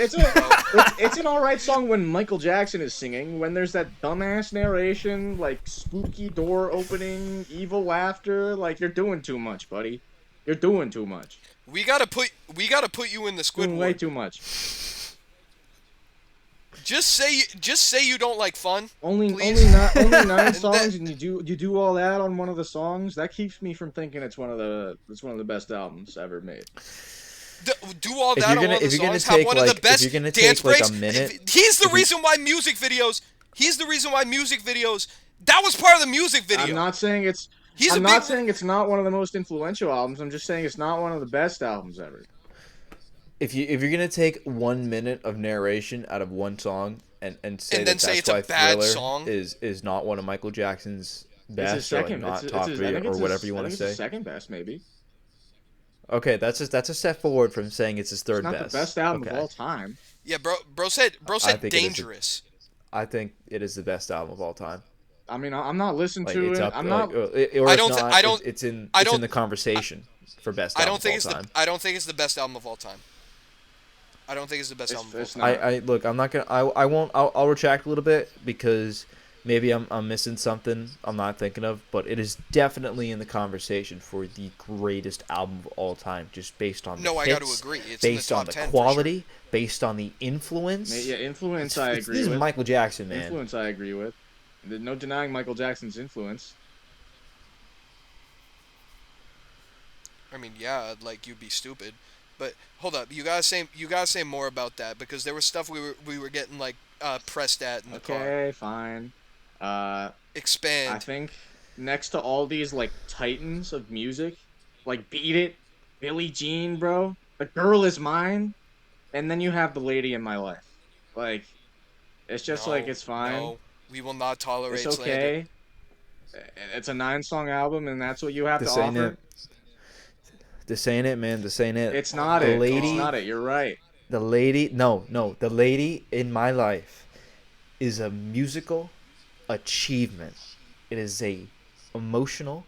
It's an alright song when Michael Jackson is singing. When there's that dumbass narration, like spooky door opening, evil laughter, like you're doing too much, buddy. You're doing too much. We gotta put you in the squid Doing way ward. too much. Just say you don't like fun. Only Please. only 9 And songs, and you do all that on one of the songs. That keeps me from thinking it's one of the best albums ever made. Do all If that you're on gonna- one of the if you're gonna songs. Have take, one of the like- if best you're gonna dance take, like, a breaks. minute- He's the if you- reason why music videos. He's the reason why music videos. That was part of the music video. I'm not saying it's. He's a I'm not big- saying it's not one of the most influential albums. I'm just saying it's not one of the best albums ever. If you're gonna take 1 minute of narration out of one song and say And then that say that's it's a why bad Thriller song? is not one of Michael Jackson's It's his best, or like second. not It's top his, three, I think or it's whatever his, you I want to think it's his say. second best, maybe. Okay, that's a step forward from saying it's his third It's not best. the best album Okay. of all time. Yeah, bro said think it is a- dangerous. I think it is the best album of all time. I mean, I'm not listening Like to it's it. up. I'm like, not. or I it's don't thi- not, I don't- It's in. I It's in don't- the conversation for best I album don't think of all time. I don't think it's the best album of all time. I don't think it's the best album of all It's time. not. I look. I'm not gonna. I won't. I'll retract a little bit because maybe I'm missing something I'm not thinking of. But it is definitely in the conversation for the greatest album of all time, just based on the No, I hits, got to agree. It's based in the on top the 10 quality, based on the influence. Yeah, influence. I This agree is with. Michael Jackson, man. Influence. I agree with. There's no denying Michael Jackson's influence. I mean, yeah, like you'd be stupid. But hold up, you gotta say more about that because there was stuff we were getting like pressed at in the car. Okay, fine. I Expand. think next to all these like titans of music, like Beat It, Billie Jean, bro, The Girl Is Mine, and then you have The Lady in My Life. Like, it's just No, like it's fine. No, we will not tolerate It's slander. okay. It's a 9-song album, and that's what you have This to ain't offer. it. This ain't it, man. This ain't it. It's not The it. lady- It's not it. You're right. The lady, no, The Lady in My Life is a musical achievement. It is a emotional,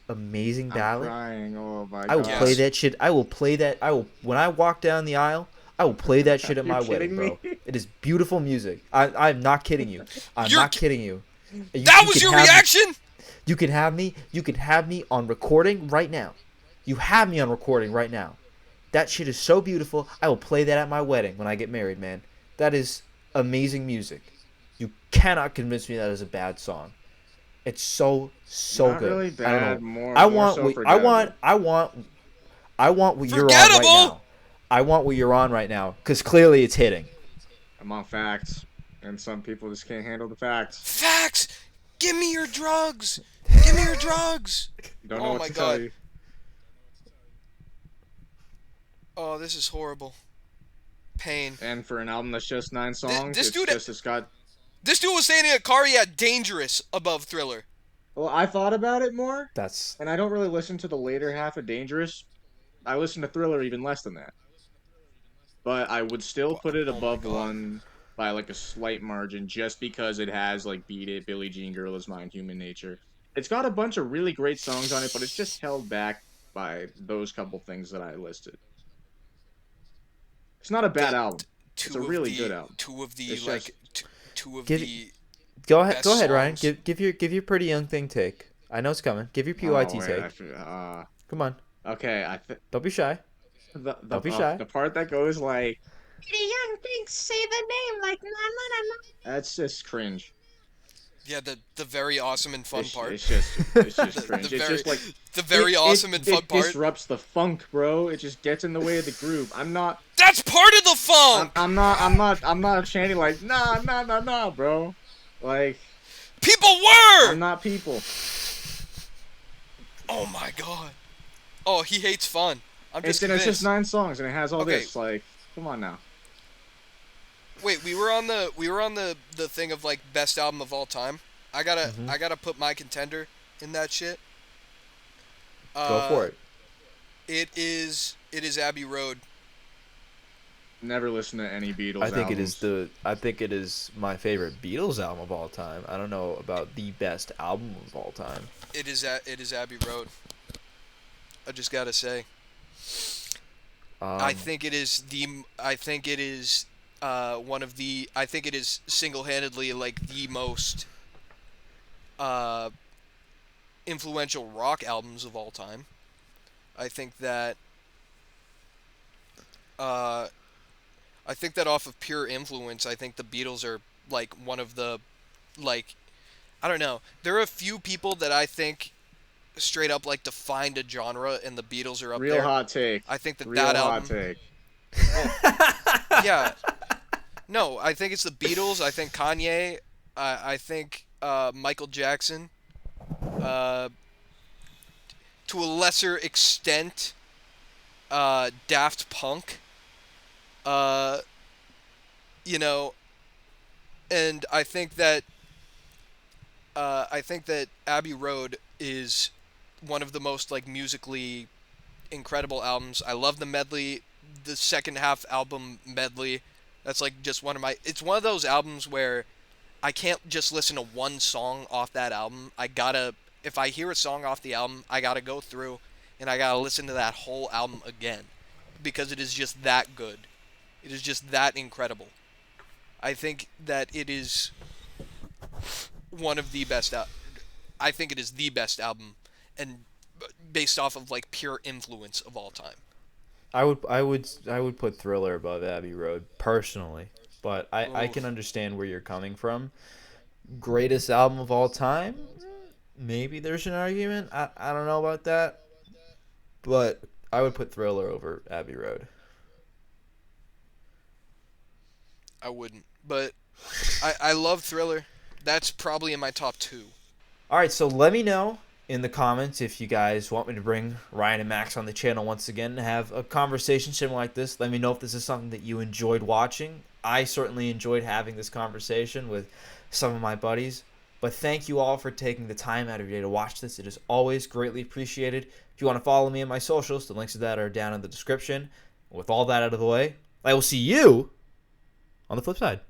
amazing I'm ballad. crying. Oh my god. I will Yes. play that shit. I will play that. When I walk down the aisle, I will play that shit at You my kidding wedding, bro. me? It is beautiful music. I'm not kidding you. I'm You're not kidding you. That was can your have me- reaction? You can have me. You can have me on recording right now. You have me on recording right now. That shit is so beautiful. I will play that at my wedding when I get married, man. That is amazing music. You cannot convince me that is a bad song. It's so Not good. really I don't bad, know. more- I more want so what forgettable. I want what you're on right Forgettable! now. I want what you're on right now because clearly it's hitting. I'm on facts, and some people just can't handle the facts. Facts. Give me your drugs. Give me your drugs. Don't know Oh what my to God. tell you. Oh, this is horrible. Pain. And for an album that's just 9 songs, this dude- it's got. This dude was saying in a car he had Dangerous above Thriller. Well, I thought about it more, That's and I don't really listen to the later half of Dangerous. I listen to Thriller even less than that. But I would still put it Oh my above God. one by like a slight margin, just because it has like Beat It, Billie Jean, Girl Is Mine, Human Nature. It's got a bunch of really great songs on it, but it's just held back by those couple things that I listed. It's not a bad album. It's a really good album. Two of the It's like just- two of Give- the go ahead. Best Go ahead, Ryan. songs. Give your pretty young thing take. I know it's coming. Give your PYT Oh, wait, take. Come on. okay, Don't be shy. Don't be shy. The part that goes like The young things say the name like na na na na. that's just cringe. yeah the very awesome and fun it's, part. It's just cringe. The It's very- just like The very it- awesome it, and fun it part. disrupts the funk, bro. It just gets in the way of the groove. That's part of the funk. I'm not chanting like nah, bro. Like People were. I'm not people. Oh my god. Oh, he hates fun. I'm It's just just convinced. 9 songs and it has all Okay. this. Like, come on now. Wait, we were on the thing of like best album of all time. I gotta put my contender in that shit. Go for it. It is Abbey Road. Never listen to any Beatles. I think albums. I think it is my favorite Beatles album of all time. I don't know about the best album of all time. It is Abbey Road. I just gotta say. I Um, think it is the. I think it is one of the. I think it is single-handedly like the most uh, influential rock albums of all time. I think that. Uh, I think that off of pure influence, I think the Beatles are like one of the like. I don't know. There are a few people that I think straight up like defined a genre, and the Beatles are up Real there. hot take. I think that Real that hot album. take. Well, yeah, no, I think it's the Beatles. I think Kanye. I think Michael Jackson. Uh, to a lesser extent, Daft Punk. Uh, you know, and I think that Abbey Road is one of the most like musically incredible albums. I love the medley, the second half album medley. That's like just one of my. It's one of those albums where I can't just listen to one song off that album. I gotta, if I hear a song off the album, I gotta go through and I gotta listen to that whole album again because it is just that good. It is just that incredible. I think that it is one of the best. I think it is the best album, and based off of like pure influence of all time. I would put Thriller above Abbey Road personally, but I Oof. can understand where you're coming from. Greatest album of all time? Maybe there's an argument. I don't know about that, but I would put Thriller over Abbey Road. I wouldn't, but I love Thriller. That's probably in my top two. All right, so let me know in the comments if you guys want me to bring Ryan and Max on the channel once again and have a conversation similar like this. Let me know if this is something that you enjoyed watching. I certainly enjoyed having this conversation with some of my buddies. But thank you all for taking the time out of your day to watch this. It is always greatly appreciated. If you want to follow me on my socials, the links to that are down in the description. With all that out of the way, I will see you on the flip side.